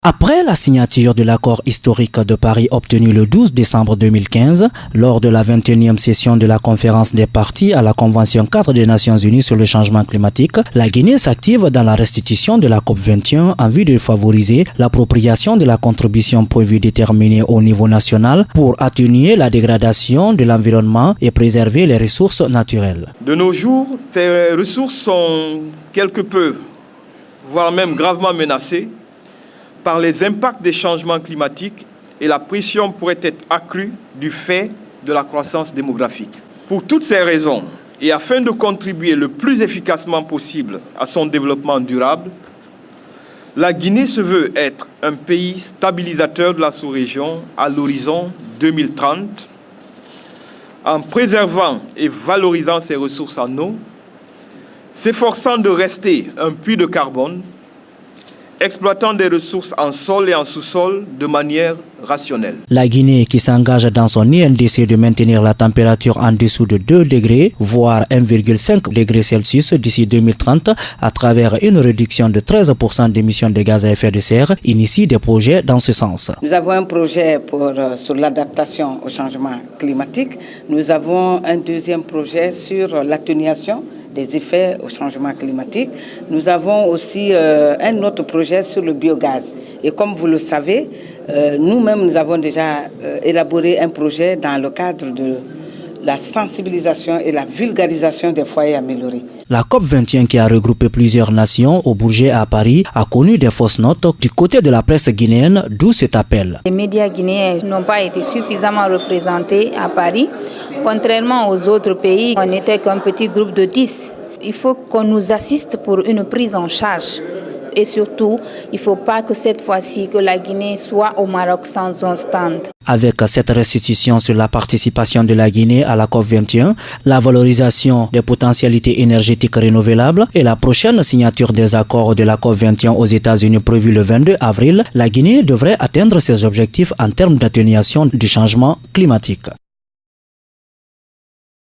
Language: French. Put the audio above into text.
Après la signature de l'accord historique de Paris obtenu le 12 décembre 2015, lors de la 21e session de la conférence des parties à la Convention 4 des Nations Unies sur le changement climatique, la Guinée s'active dans la restitution de la COP21 en vue de favoriser l'appropriation de la contribution prévue déterminée au niveau national pour atténuer la dégradation de l'environnement et préserver les ressources naturelles. De nos jours, ces ressources sont quelque peu, voire même gravement menacées par les impacts des changements climatiques et la pression pourrait être accrue du fait de la croissance démographique. Pour toutes ces raisons, et afin de contribuer le plus efficacement possible à son développement durable, la Guinée se veut être un pays stabilisateur de la sous-région à l'horizon 2030, en préservant et valorisant ses ressources en eau, s'efforçant de rester un puits de carbone, exploitant des ressources en sol et en sous-sol de manière rationnelle. La Guinée qui s'engage dans son INDC de maintenir la température en dessous de 2 degrés, voire 1,5 degrés Celsius d'ici 2030 à travers une réduction de 13% d'émissions de gaz à effet de serre, initie des projets dans ce sens. Nous avons un projet sur l'adaptation au changement climatique. Nous avons un deuxième projet sur l'atténuation des effets au changement climatique. Nous avons aussi un autre projet sur le biogaz. Et comme vous le savez, nous-mêmes, nous avons déjà élaboré un projet dans le cadre de la sensibilisation et la vulgarisation des foyers améliorés. La COP21 qui a regroupé plusieurs nations au Bourget à Paris a connu des fausses notes du côté de la presse guinéenne, d'où cet appel. Les médias guinéens n'ont pas été suffisamment représentés à Paris. Contrairement aux autres pays, on n'était qu'un petit groupe de 10. Il faut qu'on nous assiste pour une prise en charge. Et surtout, il ne faut pas que cette fois-ci, que la Guinée soit au Maroc sans un stand. Avec cette restitution sur la participation de la Guinée à la COP21, la valorisation des potentialités énergétiques renouvelables et la prochaine signature des accords de la COP21 aux États-Unis prévue le 22 avril, la Guinée devrait atteindre ses objectifs en termes d'atténuation du changement climatique.